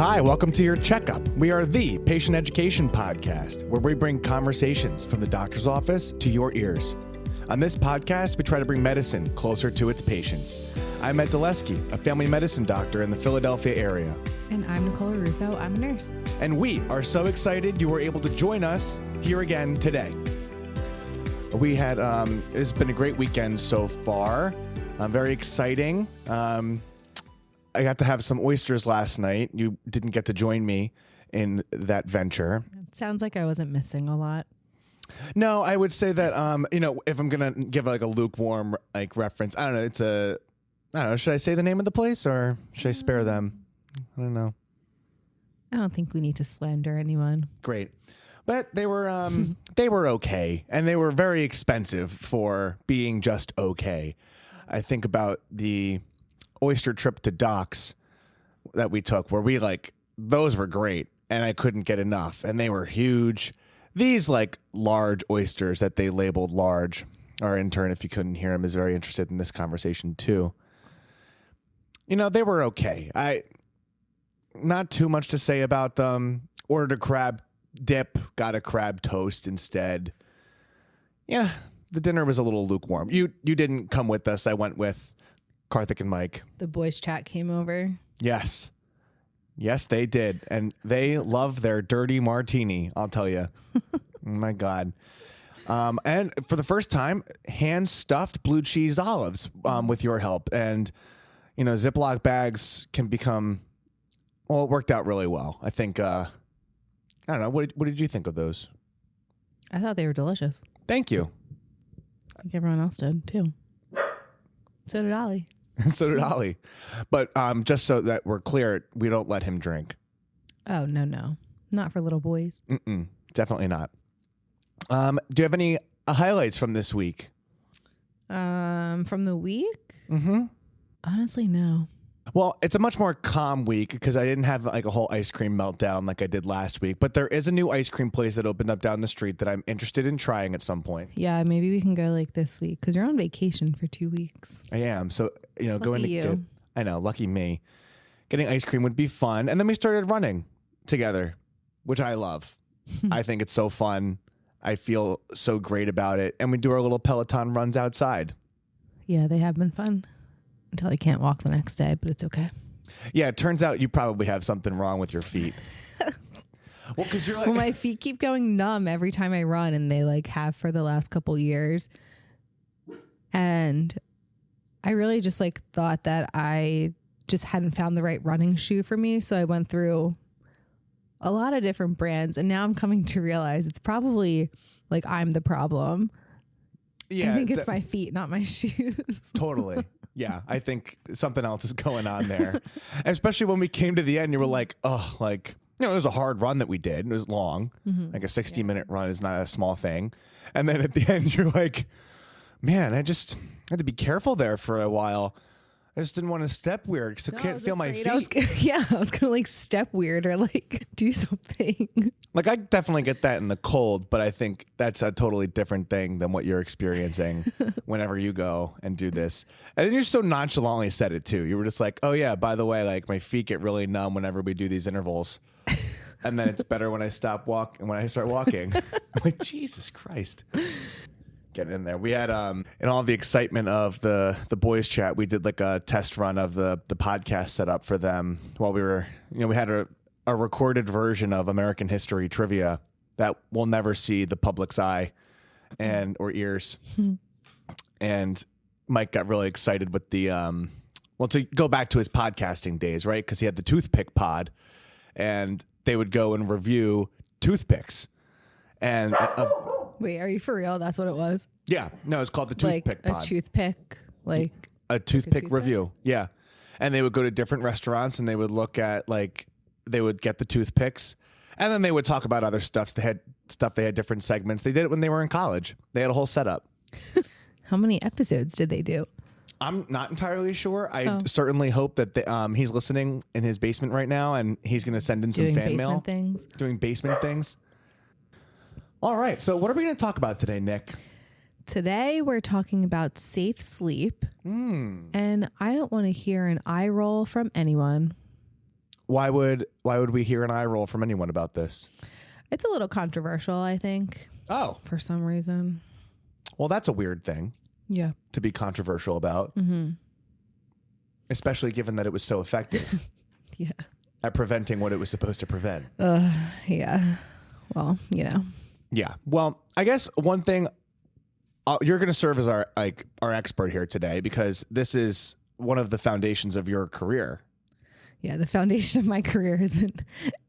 Hi, welcome to your checkup. We are the patient education podcast where we bring conversations from the doctor's office to your ears. On this podcast, we try to bring medicine closer to its patients. I'm Ed Dulesky, a family medicine doctor in the Philadelphia area. And I'm Nicole Rufo. I'm a nurse. And we are so excited you were able to join us here again today. We had, it's been a great weekend so far. Very exciting. I got to have some oysters last night. You didn't get to join me in that venture. It sounds like I wasn't missing a lot. No, I would say that, if I'm going to give like a lukewarm reference, I don't know. Should I say the name of the place or should I spare them? I don't know. I don't think we need to slander anyone. Great. But they were okay, and they were very expensive for being just okay. I think about the oyster trip to Docks that we took where we those were great and I couldn't get enough, and they were huge. These large oysters that they labeled large. Our intern, if you couldn't hear him, is very interested in this conversation too. They were okay. Not too much to say about them. Ordered a crab dip, got a crab toast instead. Yeah, the dinner was a little lukewarm. You didn't come with us. I went with Karthik and Mike. The boys chat came over. Yes, they did. And they love their dirty martini, I'll tell you. My God. And for the first time, hand-stuffed blue cheese olives with your help. And, Ziploc bags can become, it worked out really well. I think, I don't know. What did you think of those? I thought they were delicious. Thank you. I think everyone else did, too. So did Ollie. And so did Ollie. But just so that we're clear, we don't let him drink. Oh, no. Not for little boys. Definitely not. Do you have any highlights from this week? From the week? Mm-hmm. Honestly, no. Well, it's a much more calm week because I didn't have a whole ice cream meltdown like I did last week. But there is a new ice cream place that opened up down the street that I'm interested in trying at some point. Yeah, maybe we can go this week because you're on vacation for 2 weeks. I am. So, lucky going to you. I know, lucky me. Getting ice cream would be fun. And then we started running together, which I love. I think it's so fun. I feel so great about it. And we do our little Peloton runs outside. Yeah, they have been fun. Until I can't walk the next day, but it's okay. Yeah, it turns out you probably have something wrong with your feet. Well, because you're well, my feet keep going numb every time I run, and they have for the last couple years. And I really just thought that I just hadn't found the right running shoe for me, so I went through a lot of different brands, and now I'm coming to realize it's probably I'm the problem. Yeah, I think it's my feet, not my shoes. Totally. Yeah, I think something else is going on there. Especially when we came to the end, you were like, it was a hard run that we did. It was long. Mm-hmm. A 60-minute run is not a small thing. And then at the end, you're like, man, I just had to be careful there for a while. I just didn't want to step weird because I can't feel my feet. I was going to step weird or do something. I definitely get that in the cold, but I think that's a totally different thing than what you're experiencing whenever you go and do this. And then you so nonchalantly said it too. You were just like, oh yeah, by the way, my feet get really numb whenever we do these intervals. And then it's better when I start walking. I'm like, Jesus Christ. Get in there. We had in all the excitement of the boys chat, we did a test run of the podcast set up for them while we were, we had a recorded version of American history trivia that will never see the public's eye or ears. And Mike got really excited with the to go back to his podcasting days, right? Because he had the toothpick pod, and they would go and review toothpicks. And wait, are you for real? That's what it was? Yeah. No, it's called the toothpick pod. A toothpick, a toothpick review. Yeah. And they would go to different restaurants and they would look at they would get the toothpicks, and then they would talk about other stuff. They had different segments. They did it when they were in college. They had a whole setup. How many episodes did they do? I'm not entirely sure. I certainly hope that he's listening in his basement right now, and he's going to send in some fan mail. Doing basement things. All right. So what are we going to talk about today, Nick? Today we're talking about safe sleep. And I don't want to hear an eye roll from anyone. why would we hear an eye roll from anyone about this? It's a little controversial, I think. Oh, for some reason. Well, that's a weird thing. Yeah. To be controversial about. Mm-hmm. Especially given that it was so effective. Yeah. At preventing what it was supposed to prevent. Yeah. Well, Yeah. Well, I guess one thing you're going to serve as our expert here today, because this is one of the foundations of your career. Yeah, the foundation of my career has been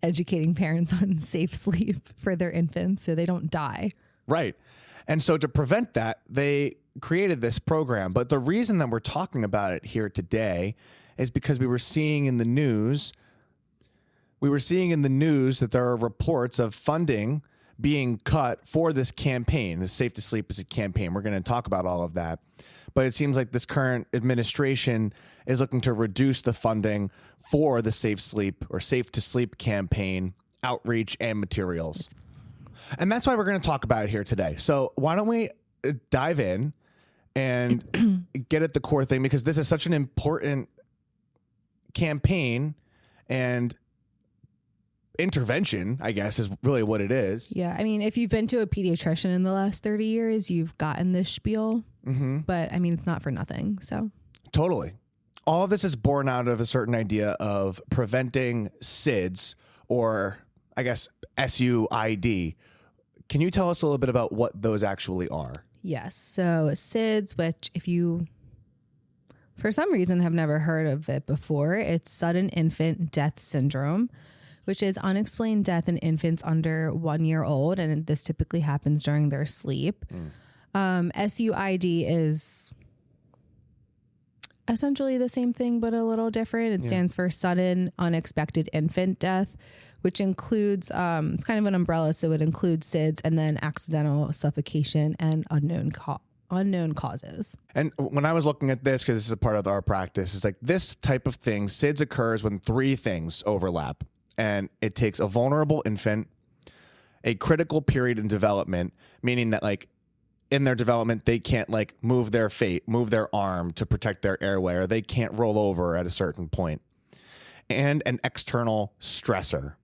educating parents on safe sleep for their infants so they don't die. Right. And so to prevent that, they created this program. But the reason that we're talking about it here today is because we were seeing in the news that there are reports of funding being cut for this campaign. The Safe to Sleep is a campaign. We're going to talk about all of that. But it seems like this current administration is looking to reduce the funding for the Safe Sleep or Safe to Sleep campaign outreach and materials. And that's why we're going to talk about it here today. So why don't we dive in and get at the core thing, because this is such an important campaign and intervention, I guess, is really what it is. Yeah. I mean, if you've been to a pediatrician in the last 30 years, you've gotten this spiel. Mm-hmm. But I mean, it's not for nothing. So totally. All of this is born out of a certain idea of preventing SIDS, or I guess SUID. Can you tell us a little bit about what those actually are? Yes. So SIDS, which if you for some reason have never heard of it before, it's sudden infant death syndrome, which is unexplained death in infants under 1 year old. And this typically happens during their sleep. SUID is essentially the same thing, but a little different. It stands for sudden unexpected infant death, which includes, it's kind of an umbrella. So it includes SIDS and then accidental suffocation and unknown causes. And when I was looking at this, because this is a part of our practice, it's like this type of thing, SIDS occurs when three things overlap. And it takes a vulnerable infant, a critical period in development, meaning that like in their development, they can't like move their arm to protect their airway, or they can't roll over at a certain point, and an external stressor.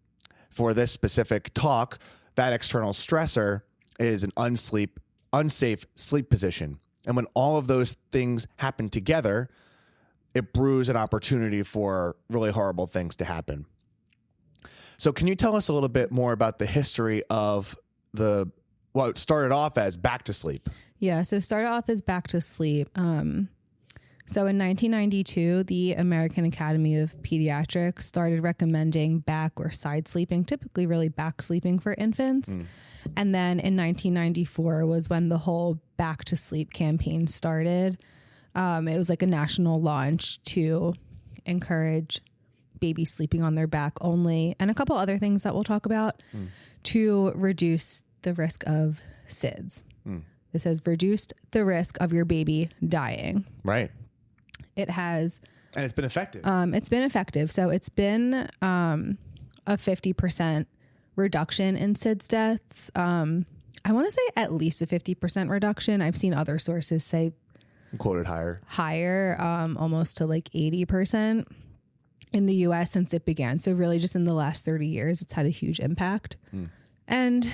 For this specific talk, that external stressor is an unsafe sleep position. And when all of those things happen together, it brews an opportunity for really horrible things to happen. So can you tell us a little bit more about the history of what started off as Back to Sleep? Yeah, so it started off as Back to Sleep. So in 1992, the American Academy of Pediatrics started recommending back or side sleeping, typically really back sleeping for infants. And then in 1994 was when the whole Back to Sleep campaign started. It was like a national launch to encourage babies sleeping on their back only, and a couple other things that we'll talk about to reduce the risk of SIDS. This has reduced the risk of your baby dying. Right. It has. And it's been effective. It's been effective. So it's been a 50% reduction in SIDS deaths. I want to say at least a 50% reduction. I've seen other sources say quoted higher, almost to like 80% in the US since it began. So really just in the last 30 years, it's had a huge impact. And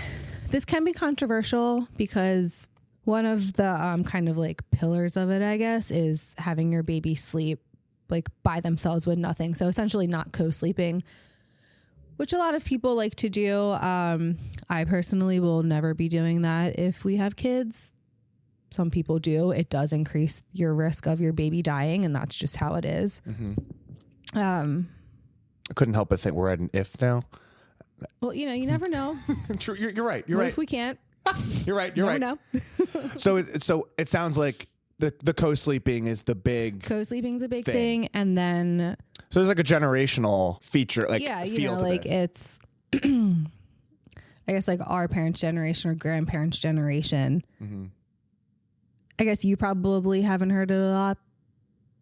this can be controversial because one of the kind of like pillars of it, I guess, is having your baby sleep like by themselves with nothing. So essentially not co-sleeping, which a lot of people like to do. I personally will never be doing that if we have kids. Some people do. It does increase your risk of your baby dying, and that's just how it is. I couldn't help but think we're at an if now. Well, you never know. True. You're right. You're what right. If we can't? You're right. You're right. No. So it sounds like the co-sleeping is the big co-sleeping's a big thing, and then so there's like a generational feature, like feel like this. It's I guess like our parents' generation or grandparents' generation. I guess you probably haven't heard it a lot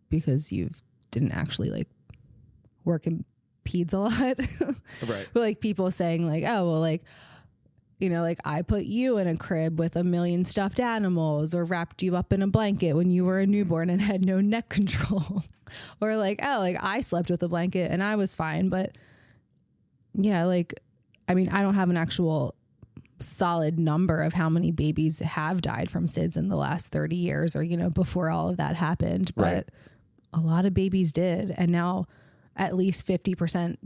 because you didn't actually like work in peds a lot. Right. But like people saying like, oh, well, like, like I put you in a crib with a million stuffed animals or wrapped you up in a blanket when you were a newborn and had no neck control. Or like, oh, like I slept with a blanket and I was fine. But Yeah, like, I mean, I don't have an actual solid number of how many babies have died from SIDS in the last 30 years or, before all of that happened. But Right. a lot of babies did. And now at least 50%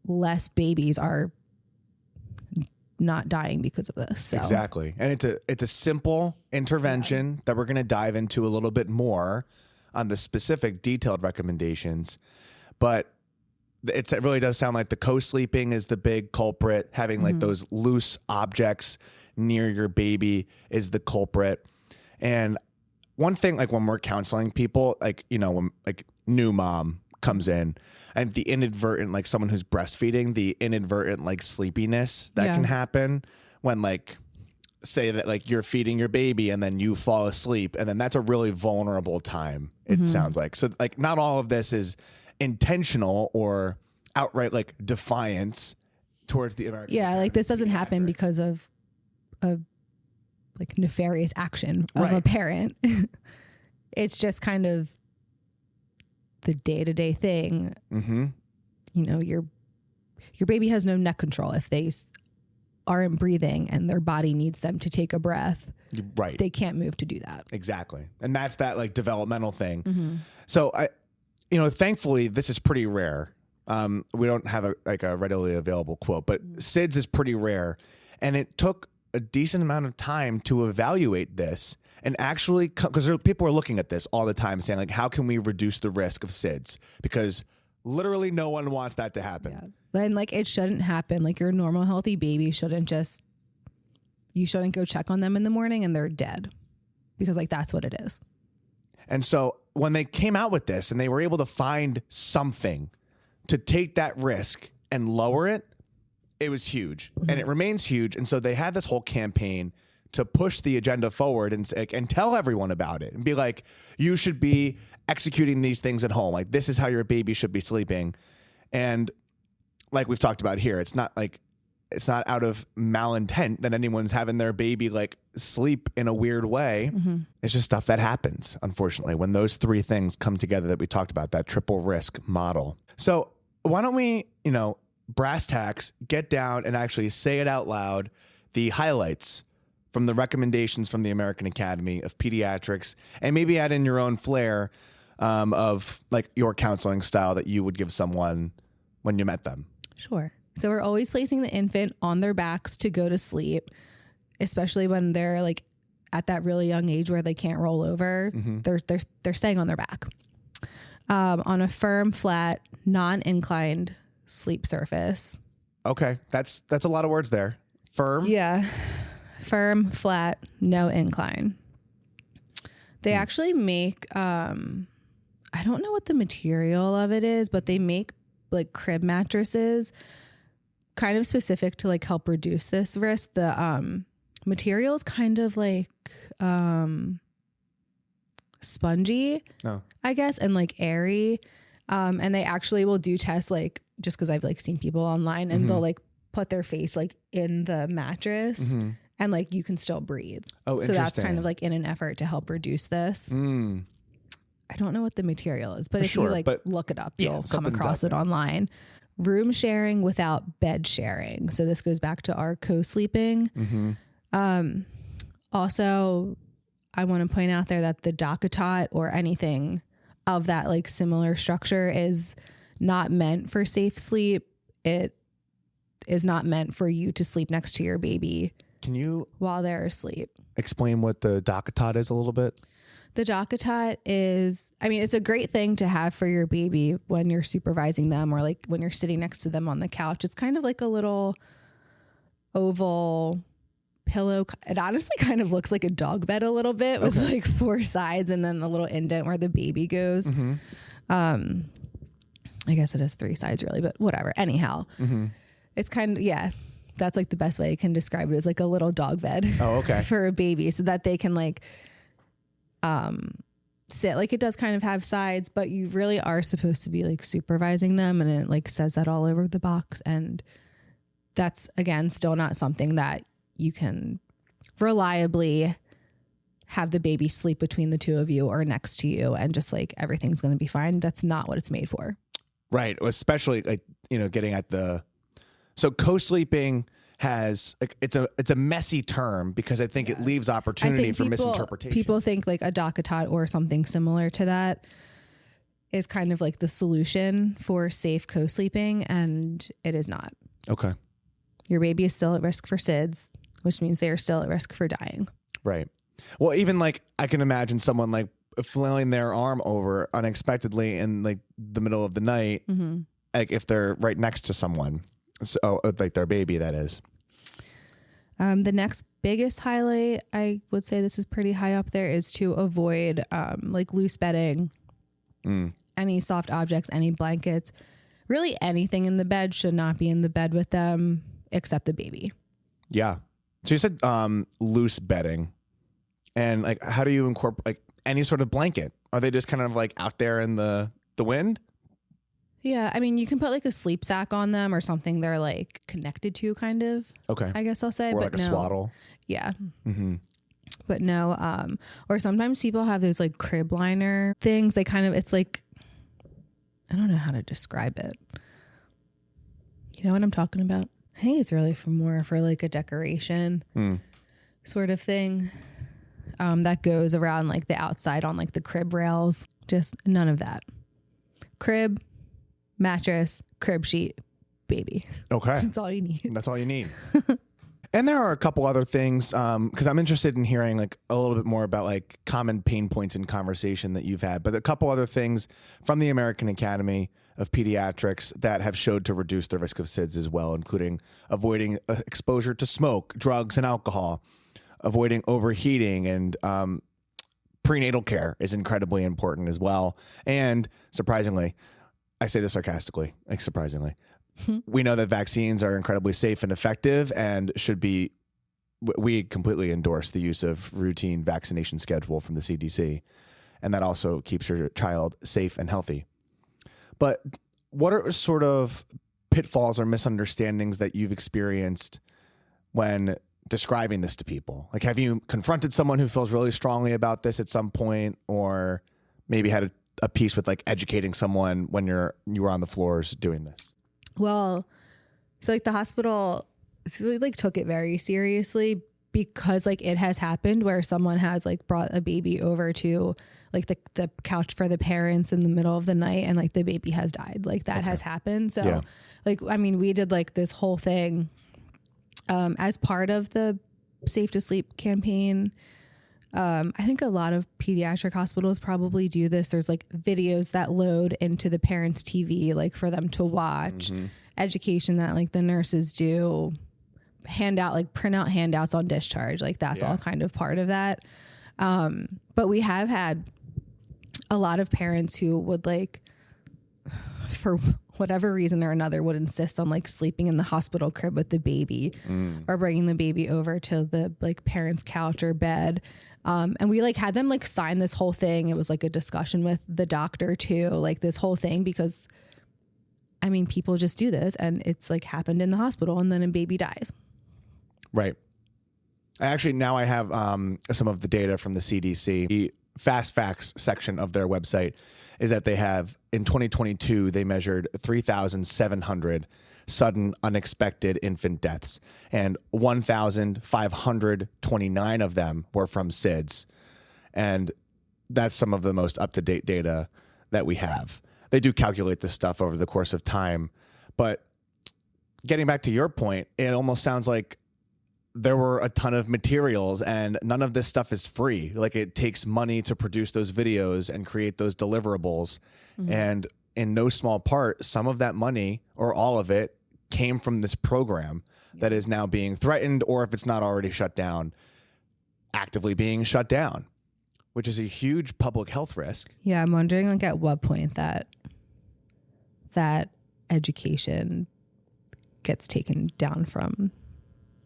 less babies are not dying because of this. So. Exactly. And it's a simple intervention that we're going to dive into a little bit more on the specific detailed recommendations. But it really does sound like the co-sleeping is the big culprit. Having like those loose objects near your baby is the culprit. And one thing, like when we're counseling people, like, when like new mom comes in and the inadvertent, like someone who's breastfeeding, the inadvertent like sleepiness that can happen when like, say that like you're feeding your baby and then you fall asleep, and then that's a really vulnerable time, it sounds like. So like not all of this is intentional or outright like defiance towards the American Yeah, Academy like this of doesn't happen Pediatrics. because of like nefarious action of a Right. parent. It's just kind of the day-to-day thing. Mm-hmm. Your baby has no neck control. If they aren't breathing and their body needs them to take a breath, Right. they can't move to do that. Exactly. And that's that like developmental thing. So thankfully this is pretty rare. We don't have a readily available quote, but SIDS is pretty rare. And it took a decent amount of time to evaluate this and actually, because people are looking at this all the time saying like, how can we reduce the risk of SIDS? Because literally no one wants that to happen. Yeah. And like, it shouldn't happen. Like your normal healthy baby you shouldn't go check on them in the morning and they're dead, because like, that's what it is. And so when they came out with this and they were able to find something to take that risk and lower it, it was huge and it remains huge. And so they had this whole campaign to push the agenda forward and tell everyone about it and be like, you should be executing these things at home. Like, this is how your baby should be sleeping. And like we've talked about here, it's not out of malintent that anyone's having their baby like sleep in a weird way. It's just stuff that happens, unfortunately, when those three things come together that we talked about, that triple risk model. So why don't we, brass tacks, get down and actually say it out loud, the highlights from the recommendations from the American Academy of Pediatrics, and maybe add in your own flair of like your counseling style that you would give someone when you met them. Sure. So we're always placing the infant on their backs to go to sleep, especially when they're like at that really young age where they can't roll over. They're staying on their back on a firm, flat, non-inclined sleep surface. Okay, that's a lot of words there. Firm. Yeah. Firm, flat, no incline. They actually make, I don't know what the material of it is, but they make like crib mattresses kind of specific to like help reduce this risk. The material is kind of like spongy, I guess, and like airy. And they actually will do tests like, just because I've like seen people online and they'll like put their face like in the mattress and like you can still breathe. Oh, so that's kind of like in an effort to help reduce this. I don't know what the material is, but if you like look it up, you'll come across it online. Room sharing without bed sharing. So this goes back to our co-sleeping. Also, I want to point out there that the Dockatot or anything of that like similar structure is not meant for safe sleep. It is not meant for you to sleep next to your baby. Can you while they're asleep explain what the Dockatot is a little bit? The Dockatot is, I mean, it's a great thing to have for your baby when you're supervising them or like when you're sitting next to them on the couch. It's kind of like a little oval pillow. It honestly kind of looks like a dog bed a little bit with like four sides and then the little indent where the baby goes. I guess it has three sides really, but whatever. Anyhow, it's kind of, that's like the best way I can describe it, is like a little dog bed for a baby so that they can like sit. Like it does kind of have sides, but you really are supposed to be like supervising them, and it like says that all over the box. And that's, again, still not something that you can reliably have the baby sleep between the two of you or next to you and just like everything's going to be fine. That's not what it's made for. Right. Especially like, getting at the So co-sleeping has like it's a messy term because I think it leaves opportunity for misinterpretation. People think like a Dockatot or something similar to that is kind of like the solution for safe co-sleeping, and it is not. Okay. Your baby is still at risk for SIDS, which means they are still at risk for dying. Right. Well, even like I can imagine someone like flailing their arm over unexpectedly in like the middle of the night, like if they're right next to someone, so like their baby, that is. The next biggest highlight, I would say this is pretty high up there, is to avoid like loose bedding, any soft objects, any blankets, really anything in the bed should not be in the bed with them except the baby. Yeah. So you said loose bedding, and like how do you incorporate like any sort of blanket? Are they just kind of like out there in the wind? Yeah, I mean, you can put like a sleep sack on them or something they're like connected to, kind of. Okay. I guess I'll say. Or but like a swaddle. Yeah. Mm-hmm. But no, or sometimes people have those like crib liner things. They kind of, it's like, I don't know how to describe it. You know what I'm talking about? I think it's really for like a decoration sort of thing that goes around like the outside on like the crib rails. Just none of that. Crib, mattress, crib sheet, baby. Okay. That's all you need. That's all you need. And there are a couple other things because I'm interested in hearing like a little bit more about like common pain points in conversation that you've had, but a couple other things from the American Academy of Pediatrics that have showed to reduce the risk of SIDS as well, including avoiding exposure to smoke, drugs, and alcohol, avoiding overheating, and prenatal care is incredibly important as well. And surprisingly, I say this sarcastically, like surprisingly, we know that vaccines are incredibly safe and effective and should be, we completely endorse the use of routine vaccination schedule from the CDC. And that also keeps your child safe and healthy. But what are sort of pitfalls or misunderstandings that you've experienced when describing this to people? Like, have you confronted someone who feels really strongly about this at some point, or maybe had a piece with like educating someone when you were on the floors doing this? Well, so like the hospital like took it very seriously because like it has happened where someone has like brought a baby over to like the couch for the parents in the middle of the night and like the baby has died. Like that has happened. So like, I mean, we did like this whole thing as part of the Safe to Sleep campaign. I think a lot of pediatric hospitals probably do this. There's like videos that load into the parents' TV, like for them to watch, education that like the nurses do, print out handouts on discharge. Like that's all kind of part of that. But we have had a lot of parents who would like, for whatever reason or another, would insist on like sleeping in the hospital crib with the baby or bringing the baby over to the like parents' couch or bed. And we like had them like sign this whole thing. It was like a discussion with the doctor too, like this whole thing, because I mean, people just do this and it's like happened in the hospital and then a baby dies. Right. Actually, now I have some of the data from the CDC. The fast facts section of their website is that they have, in 2022, they measured 3,700 sudden unexpected infant deaths, and 1,529 of them were from SIDS. And that's some of the most up-to-date data that we have. They do calculate this stuff over the course of time. But getting back to your point, it almost sounds like there were a ton of materials and none of this stuff is free. Like it takes money to produce those videos and create those deliverables. And in no small part, some of that money or all of it came from this program that is now being threatened, or if it's not already shut down, actively being shut down, which is a huge public health risk. Yeah. I'm wondering like at what point that education gets taken down from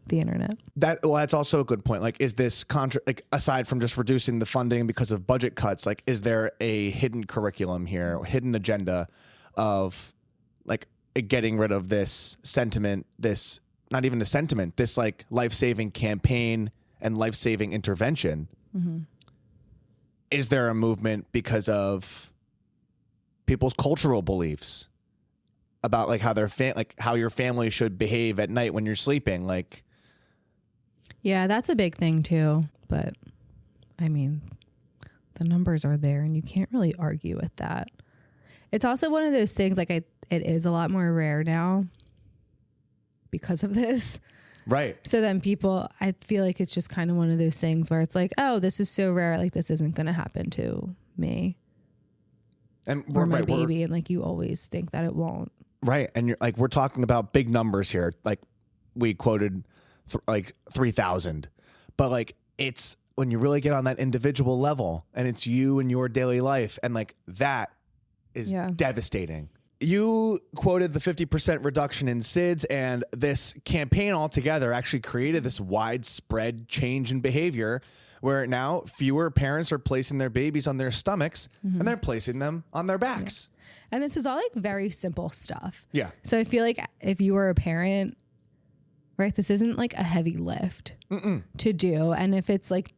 the internet. That's also a good point. Like, is this aside from just reducing the funding because of budget cuts, like, is there a hidden curriculum here, hidden agenda of like getting rid of this sentiment, this, not even a sentiment, this like life-saving campaign and life-saving intervention? Is there a movement because of people's cultural beliefs about like how their how your family should behave at night when you're sleeping. Like, yeah, that's a big thing too. But I mean, the numbers are there and you can't really argue with that. It's also one of those things like it is a lot more rare now because of this. right. So then people, I feel like it's just kind of one of those things where it's like, oh, this is so rare. Like this isn't going to happen to me And or my baby. And like, you always think that it won't. Right. And you're like, we're talking about big numbers here. Like we quoted like 3,000, but like it's when you really get on that individual level and it's you and your daily life. And like that is devastating. You quoted the 50% reduction in SIDS, and this campaign altogether actually created this widespread change in behavior where now fewer parents are placing their babies on their stomachs and they're placing them on their backs. Yeah. And this is all like very simple stuff. Yeah. So I feel like if you were a parent, right, this isn't like a heavy lift to do. And if it's like,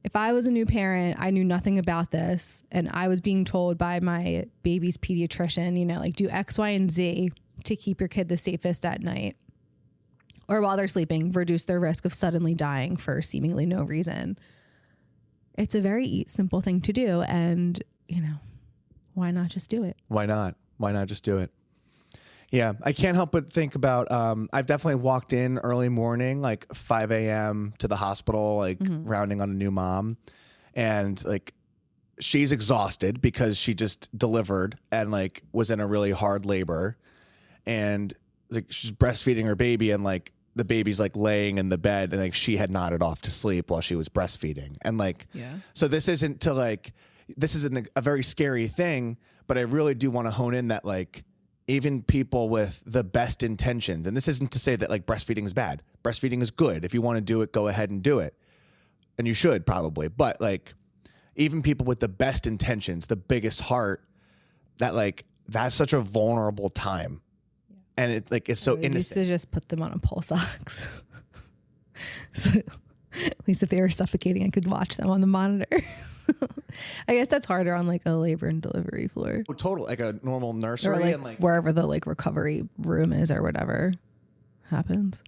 if I was a new parent, I knew nothing about this, and I was being told by my baby's pediatrician, you know, like do X, Y, and Z to keep your kid the safest at night or while they're sleeping, reduce their risk of suddenly dying for seemingly no reason. It's a very simple thing to do. And, you know, why not just do it? Why not? Why not just do it? Yeah, I can't help but think about, I've definitely walked in early morning, like 5 a.m. to the hospital, like rounding on a new mom. And like, she's exhausted because she just delivered and like was in a really hard labor. And like, she's breastfeeding her baby, and like the baby's like laying in the bed, and like she had nodded off to sleep while she was breastfeeding. And like, so this isn't to like, this is a very scary thing, but I really do want to hone in that like, even people with the best intentions, and this isn't to say that like breastfeeding is bad. Breastfeeding is good. If you want to do it, go ahead and do it. And you should probably, but like even people with the best intentions, the biggest heart, that like, that's such a vulnerable time. Yeah. And it like, it's so innocent. Used to just put them on a pulse ox. So at least if they were suffocating, I could watch them on the monitor. I guess that's harder on like a labor and delivery floor. Oh, totally, like a normal nursery, or like, and like wherever the like recovery room is or whatever happens.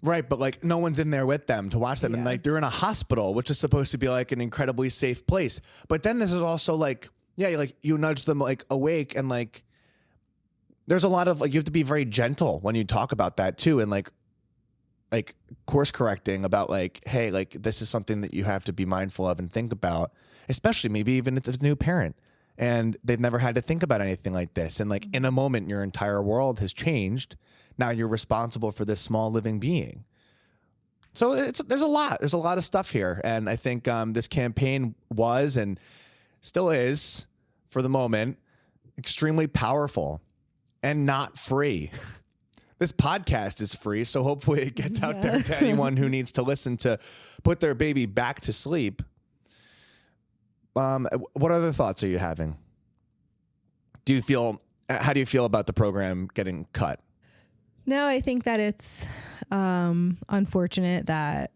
Right, but like no one's in there with them to watch them, and like they're in a hospital, which is supposed to be like an incredibly safe place. But then this is also like, like you nudge them like awake, and like there's a lot of like you have to be very gentle when you talk about that too, and like course correcting about like, hey, like this is something that you have to be mindful of and think about, especially maybe even if it's a new parent and they've never had to think about anything like this. And like in a moment, your entire world has changed. Now you're responsible for this small living being. So there's a lot of stuff here. And I think this campaign was and still is for the moment extremely powerful and not free. This podcast is free, so hopefully it gets out there to anyone who needs to listen to put their baby back to sleep. What other thoughts are you having? How do you feel about the program getting cut? No, I think that it's unfortunate that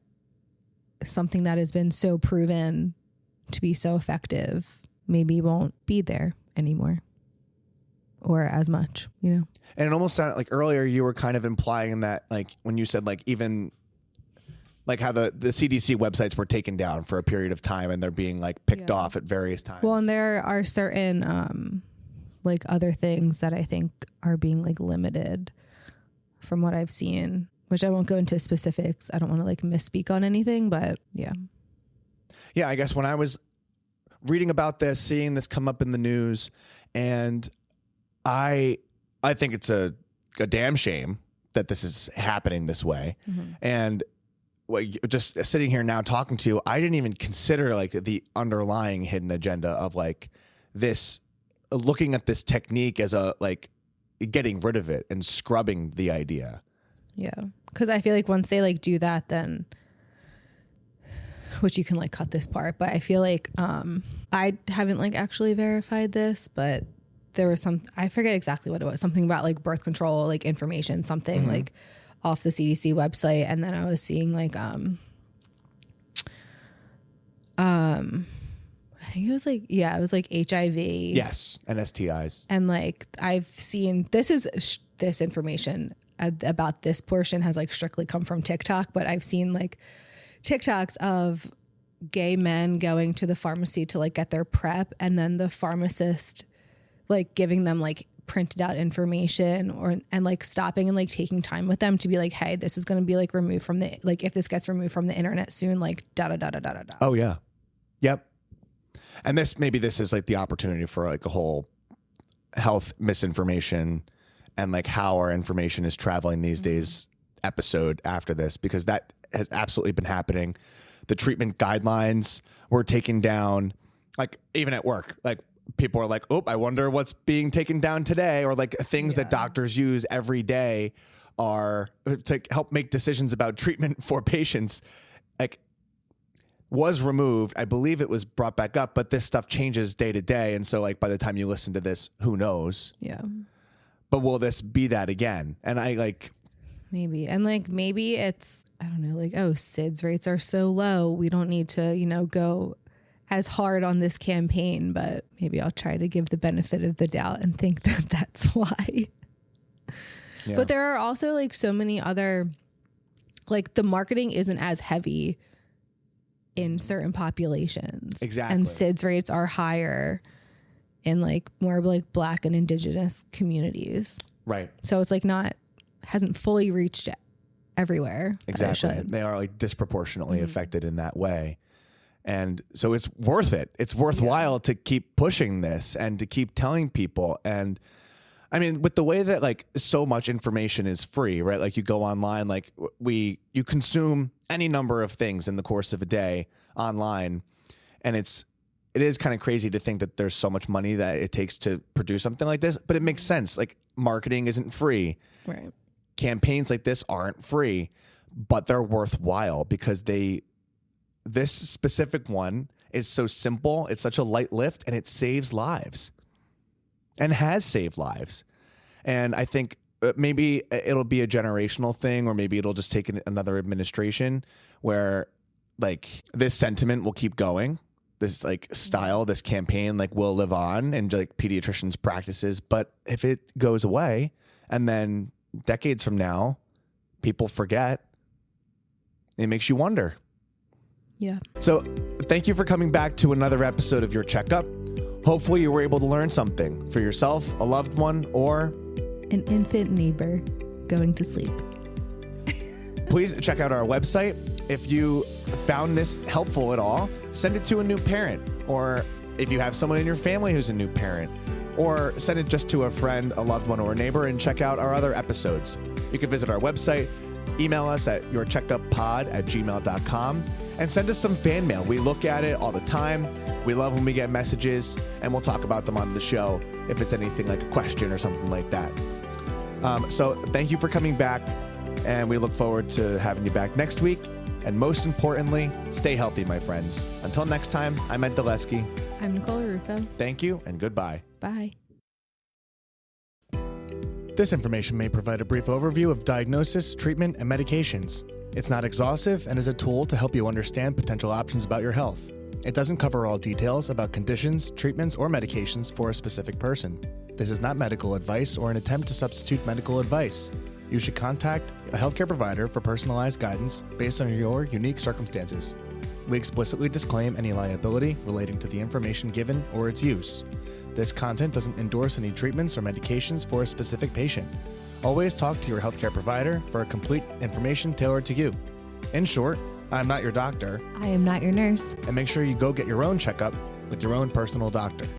something that has been so proven to be so effective maybe won't be there anymore. Or as much, you know. And it almost sounded like earlier you were kind of implying that, like when you said like even like how the CDC websites were taken down for a period of time and they're being like picked off at various times. Well, and there are certain like other things that I think are being like limited from what I've seen, which I won't go into specifics. I don't want to like misspeak on anything, but yeah. Yeah, I guess when I was reading about this, seeing this come up in the news, and I think it's a damn shame that this is happening this way. And just sitting here now talking to you, I didn't even consider like the underlying hidden agenda of like this, looking at this technique as a like getting rid of it and scrubbing the idea. Yeah. Cause I feel like once they like do that, then, which you can like cut this part, but I feel like I haven't like actually verified this, but there was I forget exactly what it was, something about like birth control, like information, something like off the CDC website. And then I was seeing like, I think it was like, yeah, it was like HIV. Yes. And STIs. And like, I've seen, this information about this portion has like strictly come from TikTok, but I've seen like TikToks of gay men going to the pharmacy to like get their PrEP, and then the pharmacist like giving them like printed out information and like stopping and like taking time with them to be like, hey, this is going to be like removed from the, like if this gets removed from the internet soon, like da da da da da da da. Oh yeah. Yep. And maybe this is like the opportunity for like a whole health misinformation and like how our information is traveling these days episode after this, because that has absolutely been happening. The treatment guidelines were taken down, like even at work, like people are like, oh, I wonder what's being taken down today, or like things that doctors use every day are to help make decisions about treatment for patients, like was removed. I believe it was brought back up, but this stuff changes day to day. And so like by the time you listen to this, who knows? Yeah. But will this be that again? And I like... Maybe. And like, maybe it's, I don't know, like, oh, SIDS rates are so low, we don't need to, you know, go as hard on this campaign, but maybe I'll try to give the benefit of the doubt and think that that's why. Yeah. But there are also like so many other, like the marketing isn't as heavy in certain populations. Exactly. And SIDS rates are higher in like more like Black and Indigenous communities. Right. So it's like hasn't fully reached everywhere. Exactly. They are like disproportionately affected in that way. And so it's worth it. It's worthwhile to keep pushing this and to keep telling people. And I mean, with the way that like so much information is free, right? Like you go online, like you consume any number of things in the course of a day online. And it is kind of crazy to think that there's so much money that it takes to produce something like this, but it makes sense. Like marketing isn't free. Right. Campaigns like this aren't free, but they're worthwhile because this specific one is so simple. It's such a light lift and it saves lives and has saved lives. And I think maybe it'll be a generational thing, or maybe it'll just take another administration where like this sentiment will keep going. This like style, this campaign like will live on and like pediatricians' practices. But if it goes away and then decades from now, people forget, it makes you wonder. Yeah. So thank you for coming back to another episode of Your Checkup. Hopefully you were able to learn something for yourself, a loved one, or an infant neighbor going to sleep. Please check out our website. If you found this helpful at all, send it to a new parent, or if you have someone in your family who's a new parent, or send it just to a friend, a loved one, or a neighbor, and check out our other episodes. You can visit our website, email us at yourcheckuppod@gmail.com, and send us some fan mail. We look at it all the time. We love when we get messages, and we'll talk about them on the show if it's anything like a question or something like that. So thank you for coming back, and we look forward to having you back next week. And most importantly, stay healthy, my friends. Until next time, I'm Ed Dulesky. I'm Nicole Rufo. Thank you, and goodbye. Bye. This information may provide a brief overview of diagnosis, treatment, and medications. It's not exhaustive and is a tool to help you understand potential options about your health. It doesn't cover all details about conditions, treatments, or medications for a specific person. This is not medical advice or an attempt to substitute medical advice. You should contact a healthcare provider for personalized guidance based on your unique circumstances. We explicitly disclaim any liability relating to the information given or its use. This content doesn't endorse any treatments or medications for a specific patient. Always talk to your healthcare provider for a complete information tailored to you. In short, I'm not your doctor. I am not your nurse. And make sure you go get your own checkup with your own personal doctor.